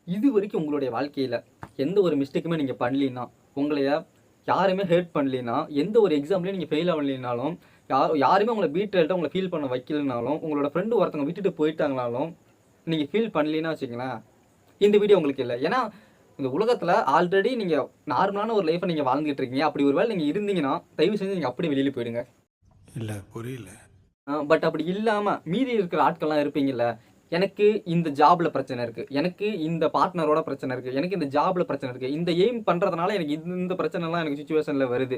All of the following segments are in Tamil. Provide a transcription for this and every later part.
இது வரைக்கும் உங்களுடைய வாழ்க்கையில் எந்த ஒரு மிஸ்டேக்குமே நீங்கள் பண்ணலின்னா, உங்களைய யாருமே ஹேட் பண்ணலின்னா, எந்த ஒரு எக்ஸாம்லேயும் நீங்கள் ஃபெயில் ஆகலைனாலும், யாருமே உங்களை பீட்ரேட்டாக உங்களை ஃபீல் பண்ண வைக்கலனாலும், உங்களோட ஃப்ரெண்டு ஒருத்தவங்க விட்டுட்டு போயிட்டாங்கனாலும், நீங்கள் ஃபீல் பண்ணலின்னா வச்சுங்களேன், இந்த வீடியோ உங்களுக்கு இல்லை. ஏன்னா இந்த உலகத்தில் ஆல்ரெடி நீங்கள் நார்மலான ஒரு லைஃப்பை நீங்கள் வாழ்ந்துட்டு இருக்கீங்க. அப்படி ஒரு வேளை நீங்கள் இருந்தீங்கன்னா தயவு செஞ்சு நீங்கள் அப்படியே வெளியில் போயிடுங்க. இல்லை புரியல. பட் அப்படி இல்லாமல் மீதி இருக்கிற ஆட்கள்லாம் இருப்பீங்கல்ல, எனக்கு இந்த ஜாப்ல பிரச்சனை இருக்குது, எனக்கு இந்த பார்ட்னரோட பிரச்சனை இருக்குது, எனக்கு இந்த ஜாப்ல பிரச்சனை இருக்குது, இந்த எய்ம் பண்ணுறதுனால எனக்கு இந்த பிரச்சனைலாம் எனக்கு சுச்சுவேஷனில் வருது.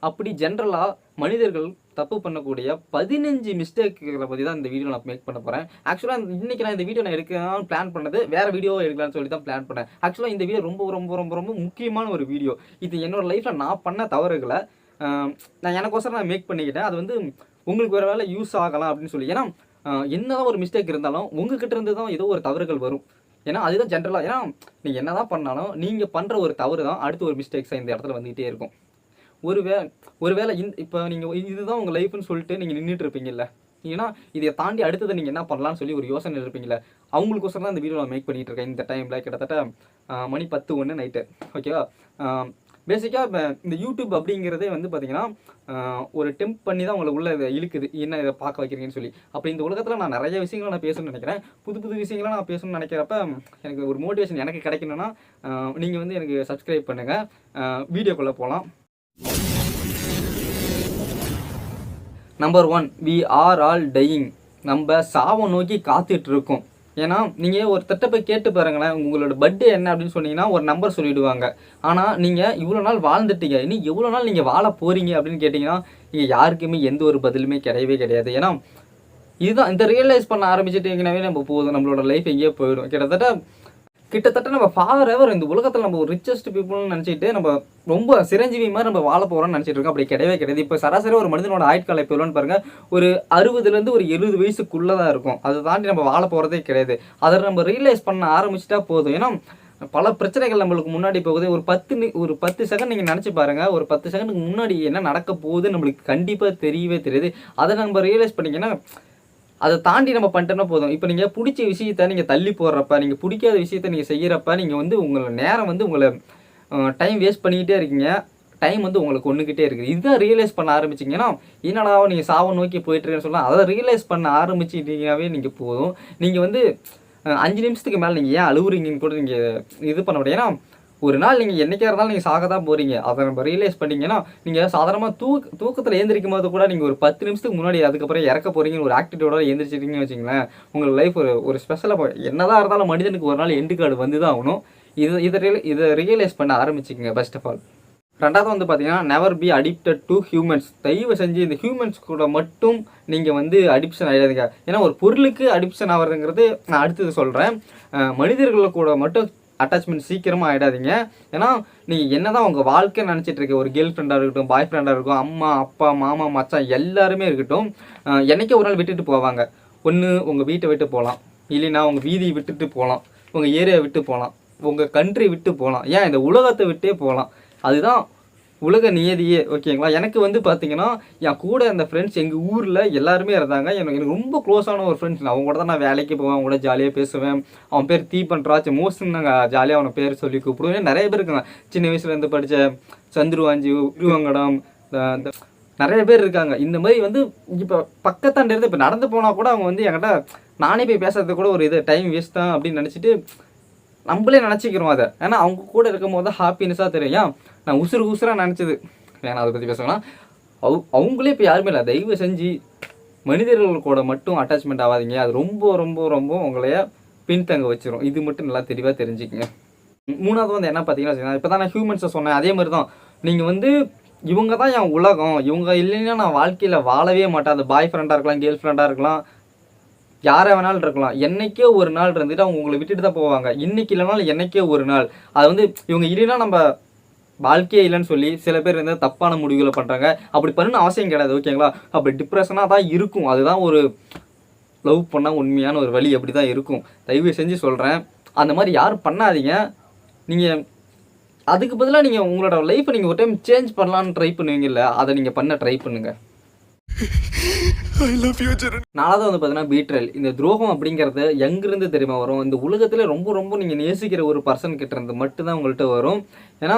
அப்படி ஜென்ரலாக மனிதர்கள் தப்பு பண்ணக்கூடிய 15 மிஸ்டேக்குகளை பற்றி தான் இந்த வீடியோ நான் மேக் பண்ண போகிறேன். ஆக்சுவலாக இன்றைக்கி நான் இந்த வீடியோ நான் எடுக்கலாம்னு பிளான் பண்ணது வேறு வீடியோ எடுக்கலாம்னு சொல்லி தான் பிளான் பண்ணேன். ஆக்சுவலாக இந்த வீடியோ ரொம்ப ரொம்ப ரொம்ப ரொம்ப முக்கியமான ஒரு வீடியோ. இது என்னோடய லைஃப்பில் நான் பண்ண தவறுகளை நான் எனக்கோசரம் நான் மேக் பண்ணிக்கிட்டேன். அது வந்து உங்களுக்கு ஒரு வேளை யூஸ் ஆகலாம் அப்படின்னு சொல்லி. ஏன்னா என்னதான் ஒரு மிஸ்டேக் இருந்தாலும் உங்ககிட்ட இருந்து தான் ஏதோ ஒரு தவறுகள் வரும். ஏன்னா அதுதான் ஜென்ரலாக. ஏன்னா நீங்கள் என்ன தான் பண்ணாலும் நீங்கள் பண்ணுற ஒரு தவறு தான் அடுத்து ஒரு மிஸ்டேக்ஸாக இந்த இடத்துல வந்துகிட்டே இருக்கும். ஒருவேளை இப்போ நீங்கள் இதுதான் உங்கள் லைஃப்னு சொல்லிட்டு நீங்கள் நின்றுட்டு இருப்பீங்கல்ல, ஏன்னா இதை தாண்டி அடுத்தது நீங்கள் என்ன பண்ணலான்னு சொல்லி ஒரு யோசனை இருப்பீங்களே, அவங்களுக்கோசரம் தான் இந்த வீடியோ நான் மேக் பண்ணிகிட்டு இருக்கேன். இந்த டைமில் கிட்டத்தட்ட மணி 10:01 நைட்டு. ஓகேவா? பேசிக்காக இப்போ இந்த யூடியூப் அப்படிங்கிறதே வந்து பார்த்திங்கன்னா ஒரு டெம்ப் பண்ணி தான் உங்களை உள்ளே இதை இழுக்குது, என்ன இதை பார்க்க வைக்கிறீங்கன்னு சொல்லி. அப்போ இந்த உலகத்தில் நான் நிறைய விஷயங்களை நான் பேசணும்னு நினைக்கிறேன். புது விஷயங்களை நான் பேசணும்னு நினைக்கிறப்ப எனக்கு ஒரு மோட்டிவேஷன் எனக்கு கிடைக்கணும்னா நீங்கள் வந்து எனக்கு சப்ஸ்கிரைப் பண்ணுங்கள். வீடியோக்குள்ளே போகலாம். Number 1, we are all dying. நம்ம சாவை நோக்கி காத்துட்ருக்கோம். ஏன்னா நீங்கள் ஒரு போய் கேட்டு பாருங்களேன், உங்களோட பர்த்டே என்ன அப்படின்னு சொன்னீங்கன்னா ஒரு நம்பர் சொல்லிவிடுவாங்க. ஆனால் நீங்கள் இவ்வளோ நாள் வாழ்ந்துட்டீங்க, இனி எவ்வளோ நாள் நீங்கள் வாழ போகிறீங்க அப்படின்னு கேட்டிங்கன்னா இங்கே யாருக்குமே எந்த ஒரு பதிலுமே கிடையவே கிடையாது. ஏன்னா இதுதான் இந்த ரியலைஸ் பண்ண ஆரம்பிச்சிட்டிங்கனாவே நம்ம போதும், நம்மளோட லைஃப் எங்கேயோ போயிடும். கிட்டத்தட்ட நம்ம ஃபார் எவர் இந்த உலகத்தில் நம்ம ஒரு ரிச்சஸ்ட் பீப்புள்னு நினச்சிட்டு நம்ம ரொம்ப சிரஞ்சீவி மாதிரி நம்ம வாழ போகிறோம்னு நினச்சிட்டு இருக்கோம். அப்படி கிடையவே கிடையாது. இப்போ சராசரி ஒரு மனிதனோட ஆயுட்காலம் இப்போ எவ்வளோன்னு பாருங்கள், ஒரு 60லேருந்து ஒரு 70 வயசுக்குள்ளே தான் இருக்கும். அதை தாண்டி நம்ம வாழ போகிறதே கிடையாது. அதை நம்ம ரியலைஸ் பண்ண ஆரம்பிச்சிட்டா போதும். ஏன்னா பல பிரச்சனைகள் நம்மளுக்கு முன்னாடி போகுது. ஒரு 10 செகண்ட் நீங்கள் நினச்சி பாருங்கள், ஒரு 10 செகண்டுக்கு முன்னாடி என்ன நடக்க போகுதுன்னு நம்மளுக்கு கண்டிப்பாக தெரியவே தெரியுது. அதை நம்ம ரியலைஸ் பண்ணிங்கன்னா அதை தாண்டி நம்ம பண்ணிட்டோன்னா போதும். இப்போ நீங்கள் பிடிச்ச விஷயத்தை நீங்கள் தள்ளி போடுறப்ப, நீங்கள் பிடிக்காத விஷயத்தை நீங்கள் செய்கிறப்ப, நீங்கள் வந்து உங்களை நேரம் வந்து உங்களை டைம் வேஸ்ட் பண்ணிக்கிட்டே இருக்கீங்க. டைம் வந்து உங்களுக்கு கொண்டுக்கிட்டே இருக்குது. இதுதான் ரியலைஸ் பண்ண ஆரம்பிச்சிங்கன்னா, என்னடா நீங்கள் சாவை நோக்கி போயிட்டுருக்கேன்னு சொல்லலாம். அதை ரியலைஸ் பண்ண ஆரம்பிச்சிட்டிங்கனாவே நீங்கள் போதும். நீங்கள் வந்து 5 நிமிஷத்துக்கு மேலே நீங்கள் ஏன் அழுவுறீங்கன்னு கூட நீங்கள் இது பண்ண முடியாது. ஏன்னா ஒரு நாள் நீங்கள் என்றைக்கா இருந்தாலும் நீங்கள் சாக தான் போகிறீங்க. அதை நம்ம ரியலைஸ் பண்ணிங்கன்னா நீங்கள் சாதாரணமாக தூக்கத்தில் எழுந்திரிக்கும் போது கூட நீங்கள் ஒரு 10 நிமிஷத்துக்கு முன்னாடி அதுக்கப்புறம் இறக்க போகிறீங்கன்னு ஒரு ஆக்டிவிட்டியோட எழுந்திரிச்சிட்டிங்கன்னு வச்சுங்களேன், உங்கள் லைஃப் ஒரு ஸ்பெஷலாக என்னதான் இருந்தாலும் மனிதனுக்கு ஒரு நாள் எண்டு கார்டு வந்து தான் ஆகணும். இதை ரியலைஸ் பண்ண ஆரம்பிச்சிக்கங்க ஃபர்ஸ்ட் ஆஃப் ஆல். ரெண்டாவது வந்து பார்த்தீங்கன்னா, never be addicted to humans. தயவு செஞ்சு இந்த ஹியூமன்ஸ் கூட மட்டும் நீங்கள் வந்து அடிக்ஷன் ஆகிடாதீங்க. ஏன்னா ஒரு பொருளுக்கு அடிக்ஷன் ஆகிறதுங்கிறது நான் அடுத்தது சொல்கிறேன். மனிதர்கள் கூட மட்டும் அட்டாச்மெண்ட் சீக்கிரமாக ஆகிடாதீங்க. ஏன்னா நீங்கள் என்ன தான் உங்கள் வாழ்க்கை நினச்சிட்டு இருக்க, ஒரு கேர்ள் ஃப்ரெண்டாக இருக்கட்டும், பாய் ஃப்ரெண்டாக இருக்கட்டும், அம்மா அப்பா மாமா மச்சான் எல்லாருமே இருக்கட்டும், என்றைக்கே ஒரு நாள் விட்டுட்டு போவாங்க. ஒன்று உங்கள் வீட்டை விட்டு போகலாம், இல்லைன்னா உங்கள் வீதியை விட்டுட்டு போகலாம், உங்கள் ஏரியா விட்டு போகலாம், உங்கள் கண்ட்ரி விட்டு போகலாம், ஏன் இந்த உலகத்தை விட்டே போகலாம். அதுதான் உலக நியதியே. ஓகேங்களா? எனக்கு வந்து பார்த்தீங்கன்னா என் கூட அந்த ஃப்ரெண்ட்ஸ் எங்கள் ஊரில் எல்லாருமே இருந்தாங்க. எனக்கு ரொம்ப க்ளோஸான ஒரு ஃப்ரெண்ட்ஸ். அவங்க கூட தான் நான் வேலைக்கு போவேன், அவங்க கூட ஜாலியாக பேசுவேன். அவன் பேர் தீபன்ராஜ். மோஸ்ட்லி நாங்கள் ஜாலியாக அவனை பேர் சொல்லி கூப்பிடுவேன். நிறைய பேர் இருக்காங்க, சின்ன வயசுலேருந்து படித்த சந்துருவாஞ்சி, உருவங்கடம், நிறைய பேர் இருக்காங்க. இந்த மாதிரி வந்து இப்போ பக்கத்தாண்டு இருந்து இப்போ நடந்து போனால் கூட அவங்க வந்து என்கிட்ட நானே போய் பேசுறது கூட ஒரு இது டைம் வேஸ்ட் தான் அப்படின்னு நினச்சிட்டு நம்மளே நினச்சிக்கிறோம் அதை. ஏன்னா அவங்க கூட இருக்கும் போது தான் ஹாப்பினஸாக தெரியும். நான் உசுராக நினச்சது வேணா அதை பற்றி பேசலாம். அவங்களே இப்போ யாருமே இல்லை. தயவு செஞ்சு மனிதர்கள் கூட மட்டும் அட்டாச்மெண்ட் ஆகாதீங்க. அது ரொம்ப ரொம்ப ரொம்ப உங்களைய பின்தங்க வச்சிரும். இது மட்டும் நல்லா தெளிவாக தெரிஞ்சுக்கங்க. மூணாவது வந்து என்ன பார்த்தீங்கன்னா, இப்போ தான் நான் ஹியூமன்ஸை சொன்னேன். அதே மாதிரி தான் நீங்கள் வந்து இவங்க தான் என் உலகம், இவங்க இல்லைன்னா நான் வாழ்க்கையில் வாழவே மாட்டேன். அது பாய் ஃப்ரெண்டாக இருக்கலாம், கேர்ள் ஃப்ரெண்டாக இருக்கலாம், யாரை வேணாலும் இருக்கலாம். என்றைக்கே ஒரு நாள் இருந்துட்டு அவங்க உங்களை விட்டுட்டு தான் போவாங்க. இன்றைக்கி இல்லைனாலும் என்றைக்கே ஒரு நாள். அது வந்து இவங்க இல்லைன்னா நம்ம வாழ்க்கையே இல்லைன்னு சொல்லி சில பேர் வந்து தப்பான முடிவுகளை பண்ணுறாங்க. அப்படி பண்ணணும்னு அவசியம் கிடையாது. ஓகேங்களா? அப்படி டிப்ரெஷனாக தான் இருக்கும். அதுதான் ஒரு லவ் பண்ணால் உண்மையான ஒரு வழி அப்படி தான் இருக்கும். தயவு செஞ்சு சொல்கிறேன், அந்த மாதிரி யாரும் பண்ணாதீங்க. நீங்கள் அதுக்கு பதிலாக நீங்கள் உங்களோட லைஃப்பை நீங்கள் ஒரு டைம் சேஞ்ச் பண்ணலான்னு ட்ரை பண்ணுவீங்கல்ல, அதை நீங்கள் பண்ண ட்ரை பண்ணுங்கள். நாலாவது வந்து பார்த்தீங்கன்னா பீட்ரல். இந்த துரோகம் அப்படிங்கிறது எங்கிருந்து தெரியுமா வரும்? இந்த உலகத்தில் ரொம்ப ரொம்ப நீங்கள் நேசிக்கிற ஒரு பர்சன் கிட்ட இருந்து மட்டும்தான் உங்கள்கிட்ட வரும். ஏன்னா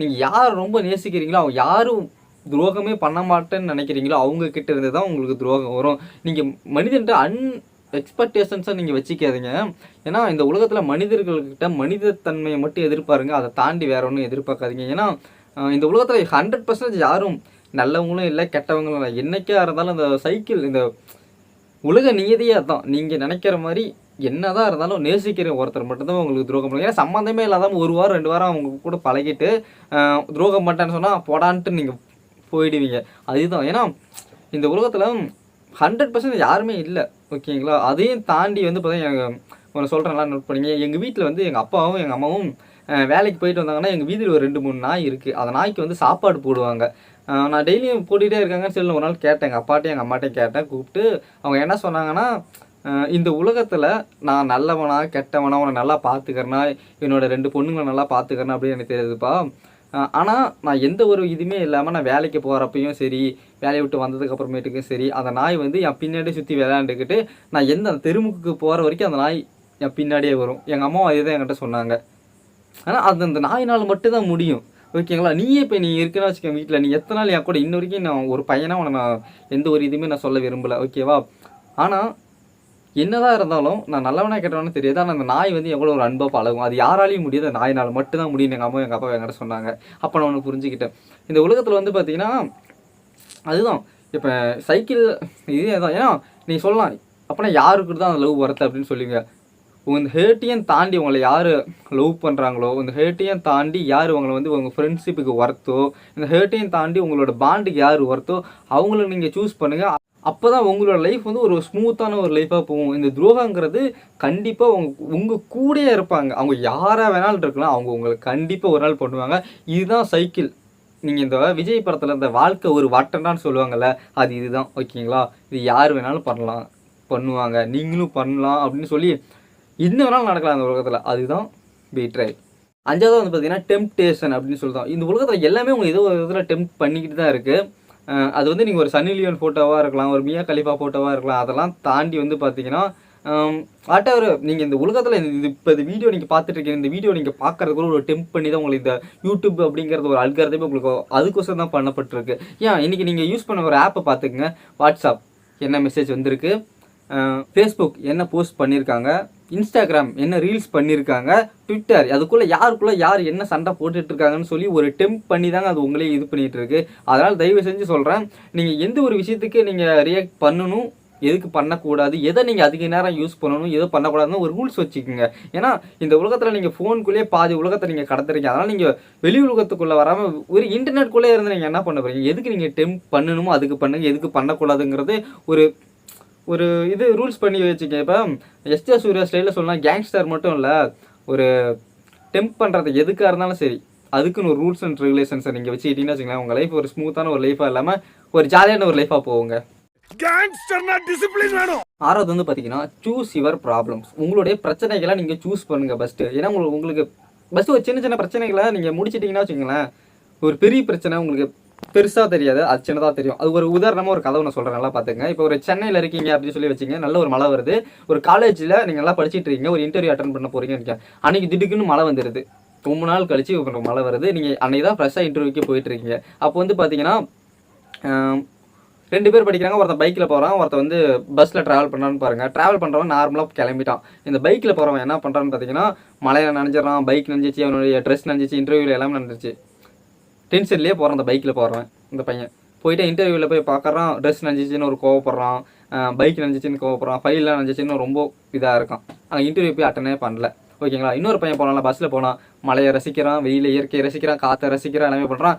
நீங்கள் யார் ரொம்ப நேசிக்கிறீங்களோ அவங்க யாரும் துரோகமே பண்ண மாட்டேன்னு நினைக்கிறீங்களோ அவங்க கிட்ட இருந்து தான் உங்களுக்கு துரோகம் வரும். நீங்கள் மனிதன்ட்ட எக்ஸ்பெக்டேஷன்ஸை நீங்கள் வச்சுக்காதீங்க. ஏன்னா இந்த உலகத்தில் மனிதர்கள்கிட்ட மனிதத்தன்மையை மட்டும் எதிர்பாருங்க, அதை தாண்டி வேற ஒன்றும் எதிர்பார்க்காதீங்க. ஏன்னா இந்த உலகத்தில் 100% யாரும் நல்லவங்களும் இல்லை கெட்டவங்களும் இல்லை. என்றைக்கா இருந்தாலும் இந்த சைக்கிள் இந்த உலக நியதியாக தான். நீங்கள் நினைக்கிற மாதிரி என்னதான் இருந்தாலும் நேசிக்கிற ஒருத்தர் மட்டும்தான் உங்களுக்கு துரோகம் பண்ணுங்க. ஏன்னா சம்மந்தமே இல்லாமல் 1 வாரம் 2 வாரம் அவங்க கூட பழகிட்டு துரோகம் பண்ணிட்டேன்னு சொன்னால் போடான்ட்டு நீங்கள் போயிடுவீங்க. அதுதான். ஏன்னா இந்த உலகத்தில் 100% யாருமே இல்லை, ஓகேங்களா? அதையும் தாண்டி வந்து பார்த்தீங்கன்னா ஒன்று சொல்கிறேன்லாம் நோட் பண்ணிங்க. எங்கள் வீட்டில் வந்து எங்கள் அப்பாவும் எங்கள் அம்மாவும் வேலைக்கு போயிட்டு வந்தாங்கன்னா எங்கள் வீதியில் ஒரு 2-3 நாய் இருக்குது. அந்த நாய்க்கு வந்து சாப்பாடு போடுவாங்க. நான் டெய்லியும் போட்டுகிட்டே இருக்காங்கன்னு சொல்லி ஒரு நாள் கேட்டேன். எங்கள் அப்பாட்டையும் எங்கள் அம்மாட்டையும் கேட்டேன். கூப்பிட்டு அவங்க என்ன சொன்னாங்கன்னா, இந்த உலகத்தில் நான் நல்லவனா கெட்டவனா உன்னை நல்லா பார்த்துக்கிறேன்னா என்னோட 2 பொண்ணுங்களை நல்லா பார்த்துக்கிறேன்னா அப்படின்னு எனக்கு தெரியுதுப்பா. ஆனால் நான் எந்த ஒரு இதுவுமே இல்லாமல் நான் வேலைக்கு போகிறப்பையும் சரி, வேலையை விட்டு வந்ததுக்கப்புறமேட்டுக்கும் சரி, அந்த நாய் வந்து என் பின்னாடியே சுற்றி விளையாண்டுக்கிட்டு நான் அந்த தெருமுக்கு போகிற வரைக்கும் அந்த நாய் என் பின்னாடியே வரும். எங்கள் அம்மாவும் அதே தான் என்கிட்ட சொன்னாங்க. ஆனால் அது அந்த நாயினால் மட்டும்தான் முடியும், ஓகேங்களா? நீயே இப்போ நீ இருக்குன்னு வச்சுக்கேன் வீட்டில், நீ எத்தனை நாள் என் கூட இன்ன வரைக்கும் நான் ஒரு பையனாக உன்னை நான் எந்த ஒரு இதுவுமே நான் சொல்ல விரும்பலை, ஓகேவா? ஆனால் என்னதான் இருந்தாலும் நான் நல்லவனா கெட்டவனு தெரியாது. ஆனால் அந்த நாய் வந்து எவ்வளோ ஒரு அன்பாக பழகும், அது யாராலையும் முடியாது, அந்த நாயினால் மட்டும்தான் முடியும். எங்கள் அம்மா எங்கள் அப்பா என்கிட்ட சொன்னாங்க. அப்போ நான் ஒன்று புரிஞ்சுக்கிட்டேன். இந்த உலகத்தில் வந்து பார்த்தீங்கன்னா அதுதான் இப்போ சைக்கிள் இதே தான். ஏன்னா நீ சொல்லலாம் அப்போனா யாருக்கு தான் அந்த லவ் வரல அப்படின்னு சொல்லுவீங்க. இந்த ஹேட்டையும் தாண்டி உங்களை யார் லவ் பண்ணுறாங்களோ, இந்த ஹேட்டையும் தாண்டி யார் உங்களை வந்து உங்கள் ஃப்ரெண்ட்ஷிப்புக்கு ஒர்த்தோ, இந்த ஹேட்டையும் தாண்டி உங்களோட பாண்டுக்கு யார் ஒர்த்தோ அவங்கள நீங்கள் சூஸ் பண்ணுங்கள். அப்போ தான் உங்களோட லைஃப் வந்து ஒரு ஸ்மூத்தான ஒரு லைஃபாக போகும். இந்த துரோகங்கிறது கண்டிப்பாக உங்கள் கூடயே இருப்பாங்க. அவங்க யாராக வேணாலும் இருக்கலாம், அவங்க உங்களுக்கு கண்டிப்பாக ஒரு நாள் பண்ணுவாங்க. இதுதான் சைக்கிள். நீங்கள் இந்த விஜய் படத்தில் இந்த வாழ்க்கை ஒரு வட்டம்டான்னு சொல்லுவாங்கள்ல, அது இதுதான், ஓகேங்களா? இது யார் வேணாலும் பண்ணுவாங்க, நீங்களும் பண்ணலாம் அப்படின்னு சொல்லி இன்னும் வேணாலும் நடக்கலாம் அந்த உலகத்தில். அதுதான் பீட்ரேல். 5வது வந்து பார்த்தீங்கன்னா டெம்ப்டேஷன் அப்படின்னு சொல்லுதான். இந்த உலகத்தில் எல்லாமே உங்கள் ஏதோ ஒரு விதத்தில் டெம்ப்ட் பண்ணிக்கிட்டு தான் இருக்குது. அது வந்து நீங்கள் ஒரு சன்னி லியோன் ஃபோட்டோவாக இருக்கலாம், ஒரு மியா கலிஃபா ஃபோட்டோவாக இருக்கலாம். அதெல்லாம் தாண்டி வந்து பார்த்தீங்கன்னா வாட்டெவர் நீங்கள் இந்த உலகத்தில் இப்போ இந்த வீடியோ நீங்கள் பார்த்துட்டு இருக்கீங்க, இந்த வீடியோ நீங்கள் பார்க்குறதுக்குள்ள ஒரு டெம்ப் பண்ணி தான் உங்களுக்கு இந்த யூடியூப் அப்படிங்கிறது ஒரு அல்காரிதமே உங்களுக்கு அதுக்கோசம் தான் பண்ணப்பட்டிருக்கு. ஏன் இன்றைக்கி நீங்கள் யூஸ் பண்ண ஒரு ஆப்பை பார்த்துக்குங்க. வாட்ஸ்அப் என்ன மெசேஜ் வந்திருக்கு, ஃபேஸ்புக் என்ன போஸ்ட் பண்ணியிருக்காங்க, இன்ஸ்டாகிராம் என்ன ரீல்ஸ் பண்ணியிருக்காங்க, ட்விட்டர் அதுக்குள்ளே யார் என்ன சண்டை போட்டுட்ருக்காங்கன்னு சொல்லி ஒரு டெம்ப் பண்ணி தாங்க அது உங்களே இது பண்ணிகிட்டு இருக்கு. அதனால் தயவு செஞ்சு சொல்கிறேன், நீங்கள் எந்த ஒரு விஷயத்துக்கு நீங்கள் ரியாக்ட் பண்ணணும், எதுக்கு பண்ணக்கூடாது, எதை நீங்கள் அதிக நேரம் யூஸ் பண்ணணும், எதை பண்ணக்கூடாதுன்னு ஒரு ரூல்ஸ் வச்சுக்கோங்க. ஏன்னா இந்த உலகத்தில் நீங்கள் ஃபோனுக்குள்ளேயே பாதி உலகத்தை நீங்கள் கடத்துறீங்க. அதனால் நீங்கள் வெளி உலகத்துக்குள்ளே வராமல் ஒரு இன்டர்நெட்குள்ளே இருந்து நீங்கள் என்ன பண்ண போகிறீங்க, எதுக்கு நீங்கள் டெம்ப் பண்ணணுமோ அதுக்கு பண்ணுங்கள், எதுக்கு பண்ணக்கூடாதுங்கிறது ஒரு இது ரூல்ஸ் பண்ணி வச்சுக்க. இப்போ எஸ்ஜே சூர்யா ஸ்டைலில் சொல்லலாம், கேங்ஸ்டர் மட்டும் இல்லை, ஒரு டெம்ப் பண்ணுறது எதுக்காக இருந்தாலும் சரி அதுக்குன்னு ஒரு ரூல்ஸ் அண்ட் ரெகுலேஷன்ஸை நீங்கள் வச்சுக்கிட்டீங்கன்னு வச்சுக்கலாம். உங்கள் லைஃப் ஒரு ஸ்மூத்தான ஒரு லைஃபாக இல்லாமல் ஒரு ஜாலியான ஒரு லைஃபாக போகுங்க. 6வது வந்து பார்த்தீங்கன்னா சூஸ் யுவர் ப்ராப்ளம்ஸ். உங்களுடைய பிரச்சனைகளை நீங்கள் சூஸ் பண்ணுங்கள் ஃபஸ்ட்டு. ஏன்னா உங்களுக்கு ஃபஸ்ட்டு ஒரு சின்ன பிரச்சனைகளை நீங்கள் முடிச்சிட்டிங்கன்னா வச்சுங்களேன், ஒரு பெரிய பிரச்சனை உங்களுக்கு பெருசாக தெரியாது, அது சின்னதாக தெரியும். அது ஒரு உதாரணமாக ஒரு கதை ஒன்று சொல்கிறேன், நல்லா பார்த்துங்க. இப்போ ஒரு சென்னையில் இருக்கீங்க அப்படின்னு சொல்லி வச்சிங்க, நல்ல ஒரு மழை வருது. ஒரு காலேஜில் நீங்கள் நல்லா படிச்சுட்டு இருக்கீங்க, ஒரு இன்டர்வியூ அட்டன் பண்ண போகிறீங்கன்னு இருக்கேன். அன்றைக்கி திடுக்குன்னு மழை வந்துடுது. ரொம்ப நாள் கழிச்சு மழை வருது. நீங்கள் அன்றைக்கி தான் ஃப்ரெஷ்ஷாக இன்டர்வியூக்கு போயிட்டுருக்கீங்க. அப்போ வந்து பார்த்தீங்கன்னா 2 பேர் படிக்கிறாங்க. ஒருத்தன் பைக்கில் போகிறான், ஒருத்தன் வந்து பஸ்ஸில் ட்ராவல் பண்ணான்னு பாருங்கள். ட்ராவல் பண்ணுறவன் நார்மலாக கிளம்பிட்டான். இந்த பைக்கில் போகிறவன் என்ன பண்ணுறான்னு பார்த்தீங்கன்னா, மழையில் நனைஞ்சிடறான், பைக் நனைஞ்சிச்சு, அவனுடைய ட்ரெஸ் நனைஞ்சிச்சு, இன்டர்வியூவில் எல்லாமே நனைஞ்சிச்சு. டென்ஷன்லேயே போகிறான் அந்த பைக்கில் போகிறவன். இந்த பையன் போயிட்டு இன்டர்வியூவில் போய் பார்க்குறான், ட்ரெஸ் நனைஞ்சிச்சின்னு ஒரு கோவப்படுறான், பைக் நனைஞ்சிச்சின்னு கோவப்படுறான், ஃபைல்லாம் நனைஞ்சிச்சின்னு ரொம்ப இதாக இருக்கான். அங்கே இன்டர்வியூ போய் அட்டனே பண்ணல, ஓகேங்களா? இன்னொரு பையன் போனால பஸ்ஸில் போனான், மழையை ரசிக்கிறான், வெயில இயற்கையை ரசிக்கிறான், காற்றை ரசிக்கிறான், எல்லாமே பண்ணுறான்.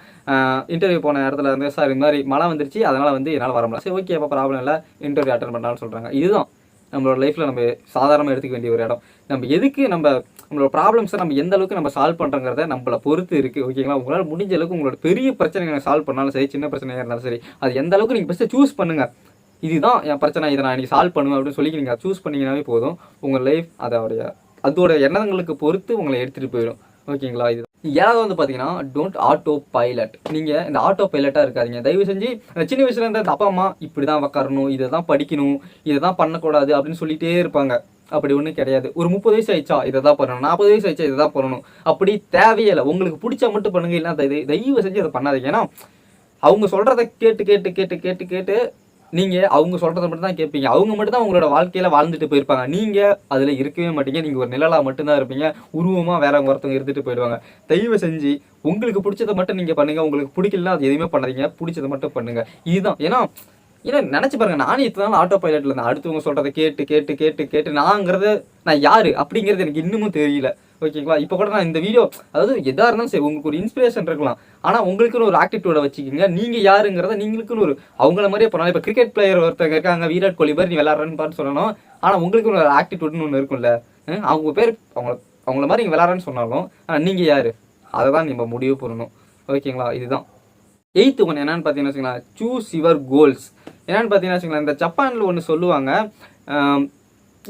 இன்டர்வியூ போன இடத்துல வந்து சார் இந்த மாதிரி மழை வந்துருச்சு, அதனால் வந்து என்னால் வர முடியல. சரி ஓகே, அப்போ ப்ராப்ளம் இல்லை, இன்டர்வியூ அட்டன் பண்ணலான்னு சொல்கிறாங்க. இதுதான் நம்மளோட லைஃப்பில் நம்ம சாதாரணமாக எடுத்துக்க வேண்டிய ஒரு இடம். நம்ம எதுக்கு நம்மளோட ப்ராப்ளம்ஸை நம்ம எந்த அளவுக்கு நம்ம சால்வ் பண்ணுறங்கிறத நம்மளை பொறுத்து இருக்குது, ஓகேங்களா? உங்களால் முடிஞ்ச அளவுக்கு உங்களோட பெரிய பிரச்சனைகளை சால்வ் பண்ணாலும் சரி, சின்ன பிரச்சனையாக இருந்தாலும் சரி, அது எந்த அளவுக்கு நீங்கள் ஃபஸ்ட்டு சூஸ் பண்ணுங்கள். இதுதான் என் பிரச்சனை, இதை நான் இன்றைக்கி சால்வ் பண்ணுவேன் அப்படின்னு சொல்லி நீங்கள் சூஸ் பண்ணிங்கனாவே போதும். உங்கள் லைஃப் அதோட எண்ணங்களுக்கு பொறுத்து உங்களை எடுத்துகிட்டு போயிடும், ஓகேங்களா? ஏழாவது வந்து பார்த்தீங்கன்னா டோன்ட் ஆட்டோ பைலட். நீங்கள் இந்த ஆட்டோ பைலட்டாக இருக்காதீங்க. தயவு செஞ்சு சின்ன வயசுல இருந்த அப்பா அம்மா இப்படி தான் உட்காரணும், இதை தான் படிக்கணும், இதை தான் பண்ணக்கூடாது அப்படின்னு சொல்லிகிட்டே இருப்பாங்க. அப்படி ஒன்றும் கிடையாது. ஒரு 30 வயசு ஆயிடுச்சா இதை தான் பண்ணணும், 40 வயசு ஆயிடுச்சா இதை தான் பண்ணணும், அப்படி தேவையே இல்லை. உங்களுக்கு பிடிச்சா மட்டும் பண்ணுங்க, இல்லை தயவு செஞ்சு அதை பண்ணாதீங்க. ஏன்னா அவங்க சொல்கிறத கேட்டு கேட்டு கேட்டு கேட்டு கேட்டு நீங்கள் அவங்க சொல்கிறத மட்டும் தான் கேட்பீங்க. அவங்க மட்டும் தான் உங்களோட வாழ்க்கையில் வாழ்ந்துட்டு போயிருப்பாங்க. நீங்கள் அதில் இருக்கவே மாட்டீங்க. நீங்கள் ஒரு நிழலாக மட்டும்தான் இருப்பீங்க. உருவமாக வேற ஒருத்தவங்க இருந்துட்டு போயிடுவாங்க. தயவு செஞ்சு உங்களுக்கு பிடிச்சதை மட்டும் நீங்கள் பண்ணுங்கள். உங்களுக்கு பிடிக்கலனா அது எதுவுமே பண்ணாதீங்க. பிடிச்சதை மட்டும் பண்ணுங்கள். இதுதான். ஏன்னா நினச்சி பாருங்கள், நானும் இத்தனை நாள் ஆட்டோ பைலட்டில் இருந்தேன். அடுத்தவங்க சொல்கிறத கேட்டு கேட்டு கேட்டு கேட்டு நான் யார் அப்படிங்கிறது எனக்கு இன்னமும் தெரியல. ஓகேங்களா? இப்போ கூட நான் இந்த வீடியோ, அதாவது எதாக இருந்தாலும் சரி, உங்களுக்கு ஒரு இன்ஸ்பிரேஷன் இருக்கலாம். ஆனால் உங்களுக்குன்னு ஒரு ஆக்டிவிட்டியோட வச்சுக்கோங்க. நீங்கள் யாருங்கிறத நீங்களுக்குன்னு ஒரு அவங்கள மாதிரியே பண்ணலாம். இப்போ கிரிக்கெட் பிளேயர் ஒருத்தங்க இருக்காங்க, விராட் கோலி மாதிரி நீ விளாட்றன்னு சொல்லணும். ஆனால் உங்களுக்குன்னு ஒரு ஆக்டிவிட்டின்னு ஒன்று இருக்கும்ல. அவங்க பேர் அவங்கள மாதிரி நீங்கள் விளாட்றன்னு சொன்னாலும் நீங்கள் யார், அதை தான் நம்ம முடிவு பண்ணணும். ஓகேங்களா? இதுதான் 8th ஒன். என்னென்னு பார்த்தீங்கன்னா வச்சுங்களேன், சூஸ் யுவர் கோல்ஸ். என்னென்னு பார்த்தீங்கன்னா வச்சுங்களேன், இந்த ஜப்பானில் ஒன்று சொல்லுவாங்க,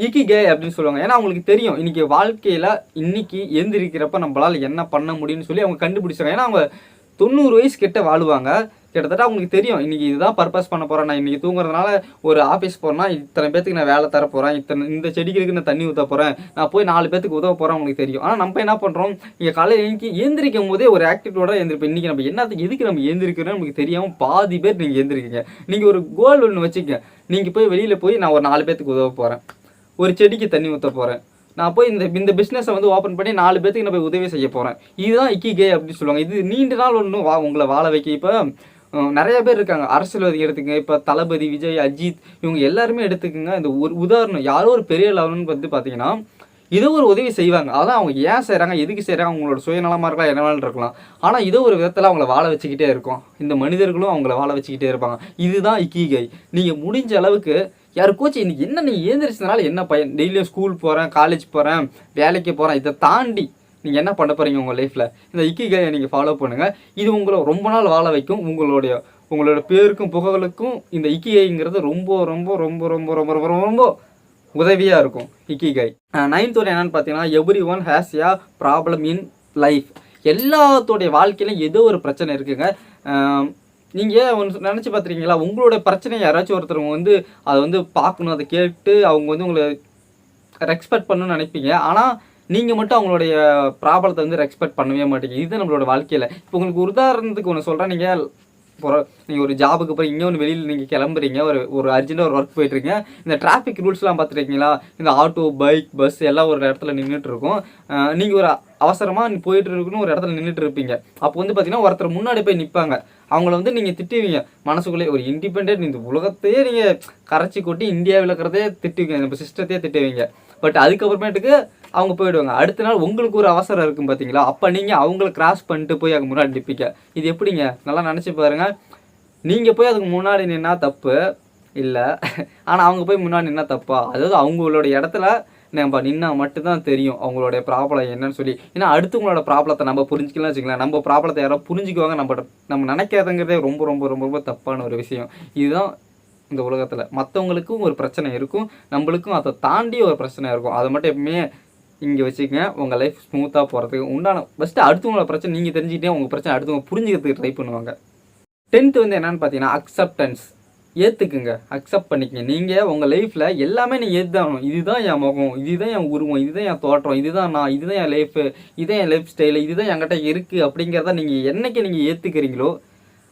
இக்கிகை அப்படின்னு சொல்லுவாங்க. ஏன்னா அவங்களுக்கு தெரியும் இன்றைக்கி வாழ்க்கையில் இன்றைக்கி எழுந்திருக்கிறப்ப நம்மளால் என்ன பண்ண முடியும்னு சொல்லி அவங்க கண்டுபிடிச்சாங்க. ஏன்னா அவங்க 90 வயசு கிட்ட வாழுவாங்க. கிட்டத்தட்ட அவங்களுக்கு தெரியும் இன்றைக்கி இதுதான் பர்பஸ் பண்ண போகிறேன். நான் இன்றைக்கி தூங்குறதுனால ஒரு ஆஃபீஸ் போகிறேன்னா இத்தனை பேத்துக்கு நான் வேலை தர போகிறேன், இந்த செடிகளுக்கு நான் தண்ணி ஊற்ற போகிறேன், நான் போய் 4 பேத்துக்கு உதவ போகிறேன் அவங்களுக்கு தெரியும். ஆனால் நம்ம என்ன பண்ணுறோம், இங்கே காலையில் இன்றைக்கி எழுந்திரிக்கும் போதே ஒரு ஆக்டிவிட்டியோட எழுந்திருப்போம். இன்றைக்கி நம்ம என்னத்துக்கு எதுக்கு நம்ம எழுந்திருக்கிறோன்னு நமக்கு தெரியாமல் பாதி பேர் நீங்கள் எழுந்திருக்கீங்க. நீங்கள் ஒரு கோல் ஒன்று வச்சுக்க. நீங்கள் போய் வெளியில் போய் நான் ஒரு 4 பேத்துக்கு உதவ போகிறேன், ஒரு செடிக்கு தண்ணி ஊற்ற போகிறேன், நான் போய் இந்த பிஸ்னஸை வந்து ஓப்பன் பண்ணி 4 பேத்துக்கு நான் போய் உதவி செய்ய போகிறேன். இதுதான் இக்கிகை அப்படின்னு சொல்லுவாங்க. இது நீண்ட நாள் ஒன்றும் உங்களை வாழ வைக்க. இப்போ நிறைய பேர் இருக்காங்க, அரசியல்வாதி எடுத்துக்கங்க. இப்போ தளபதி, விஜய், அஜித், இவங்க எல்லாருமே எடுத்துக்கோங்க. இந்த ஒரு உதாரணம், யாரோ ஒரு பெரிய லெவல்னு வந்து பார்த்தீங்கன்னா இதோ ஒரு உதவி செய்வாங்க. அதான் அவங்க ஏன் செய்கிறாங்க, எதுக்கு செய்கிறாங்க, அவங்களோட சுயநலமாக இருக்கலாம், என்னவாலும் இருக்கலாம். ஆனால் இதோ ஒரு விதத்தில் அவங்கள வாழ வச்சுக்கிட்டே இருக்கும். இந்த மனிதர்களும் அவங்கள வாழ வச்சுக்கிட்டே இருப்பாங்க. இதுதான் இக்கிகை. நீங்கள் முடிஞ்ச அளவுக்கு யாருக்கோச்சு இன்றைக்கி என்ன, நீங்கள் ஏந்திரிச்சதுனால என்ன பயன், டெய்லியும் ஸ்கூல் போகிறேன், காலேஜ் போகிறேன், வேலைக்கு போகிறேன், இதை தாண்டி நீங்கள் என்ன பண்ண போகிறீங்க உங்கள் லைஃப்பில், இந்த இக்கிகையை நீங்கள் ஃபாலோ பண்ணுங்கள். இது உங்களை ரொம்ப நாள் வாழ வைக்கும். உங்களோட பேருக்கும் புகழுக்கும் இந்த இக்கிகைங்கிறது ரொம்ப ரொம்ப ரொம்ப ரொம்ப ரொம்ப ரொம்ப ரொம்ப உதவியாக இருக்கும் இக்கிகை. 9th ஒன் என்னென்னு பார்த்தீங்கன்னா, every one has a problem in life. எல்லாத்தோடைய வாழ்க்கையிலும் ஏதோ ஒரு பிரச்சனை இருக்குங்க. நீங்கள் ஒன்று நினச்சி பார்த்துருக்கீங்களா, உங்களோட பிரச்சனை யாராச்சும் ஒருத்தர் வந்து அதை வந்து பார்க்கணும், அதை கேட்டு அவங்க வந்து உங்களை ரெஸ்பெக்ட் பண்ணணும்னு நினைப்பீங்க. ஆனால் நீங்கள் மட்டும் அவங்களுடைய ப்ராப்ளத்தை வந்து ரெஸ்பெக்ட் பண்ணவே மாட்டீங்க. இது நம்மளோட வாழ்க்கையில். இப்போ உங்களுக்கு உதாரணத்துக்கு ஒன்று சொல்கிறேன். நீங்கள் ஒரு ஜாபுக்கு போய் இங்கே ஒன்று வெளியில் நீங்கள் கிளம்புறீங்க, ஒரு அர்ஜென்ட்டாக ஒரு ஒர்க் போயிட்டுருக்கீங்க. இந்த டிராஃபிக் ரூல்ஸ்லாம் பார்த்துருக்கீங்களா, இந்த ஆட்டோ, பைக், பஸ் எல்லாம் ஒரு இடத்துல நின்றுட்டு இருக்கும். நீங்கள் ஒரு அவசரமாக போயிட்டு இருக்குன்னு ஒரு இடத்துல நின்றுட்டு இருப்பீங்க. அப்போ வந்து பார்த்தீங்கன்னா ஒருத்தர் முன்னாடி போய் நிற்பாங்க. அவங்கள வந்து நீங்கள் திட்டுவீங்க மனசுக்குள்ளே. ஒரு இண்டிபெண்ட், இந்த உலகத்தையே நீங்கள் கரைச்சி கொட்டி இந்தியாவில் இருக்கிறதே திட்டுவீங்க, நம்ம சிஸ்டத்தையே திட்டுவீங்க. பட் அதுக்கப்புறமேட்டுக்கு அவங்க போயிடுவாங்க. அடுத்த நாள் உங்களுக்கு ஒரு அவசரம் இருக்கும் பார்த்தீங்களா, அப்போ நீங்கள் அவங்கள கிராஸ் பண்ணிட்டு போய் அங்கே முன்னாடி நிற்பீங்க. இது எப்படிங்க, நல்லா நினச்சி பாருங்கள். நீங்கள் போய் அதுக்கு முன்னாடி நின்னா தப்பு இல்லை, ஆனால் அவங்க போய் முன்னாடி நின்னா தப்பா? அதாவது அவங்களோட இடத்துல நம்ம நின்னா மட்டும்தான் தெரியும் அவங்களோட ப்ராப்ளம் என்னன்னு சொல்லி. ஏன்னா அடுத்தவங்களோட ப்ராப்ளத்தை நம்ம புரிஞ்சிக்கலாம் வச்சுக்கலாம். நம்ம ப்ராப்ளத்தை யாரோ புரிஞ்சுக்குவாங்க, நம்ம நினைக்காதங்கிறதே ரொம்ப ரொம்ப ரொம்ப ரொம்ப தப்பான ஒரு விஷயம். இதுதான் இந்த உலகத்தில். மற்றவங்களுக்கும் ஒரு பிரச்சனை இருக்கும், நம்மளுக்கும் அதை தாண்டி ஒரு பிரச்சனை இருக்கும். அதை மட்டும் எப்பவுமே இங்கே வச்சுக்கங்க. உங்கள் லைஃப் ஸ்மூத்தாக போகிறதுக்கு உண்டான ஃபஸ்ட்டு அடுத்தவங்களோட பிரச்சனை நீங்கள் தெரிஞ்சுக்கிட்டே உங்கள் பிரச்சனை அடுத்தவங்க புரிஞ்சுக்கிறதுக்கு ட்ரை பண்ணுவாங்க. 10th வந்து என்னென்னு பார்த்தீங்கன்னா, அக்செப்டன்ஸ். ஏற்றுக்குங்க, அக்செப்ட் பண்ணிக்கங்க. நீங்கள் உங்கள் லைஃப்பில் எல்லாமே நீங்கள் ஏற்றுதாகணும். இதுதான் என் முகம், இதுதான் என் உருவம், இதுதான் என் தோற்றம், இதுதான் நான், இதுதான் என் லைஃபு, இதுதான் என் லைஃப் ஸ்டைலு, இதுதான் என்கிட்ட இருக்குது அப்படிங்கிறத நீங்கள் என்னைக்கு நீங்கள் ஏற்றுக்கிறீங்களோ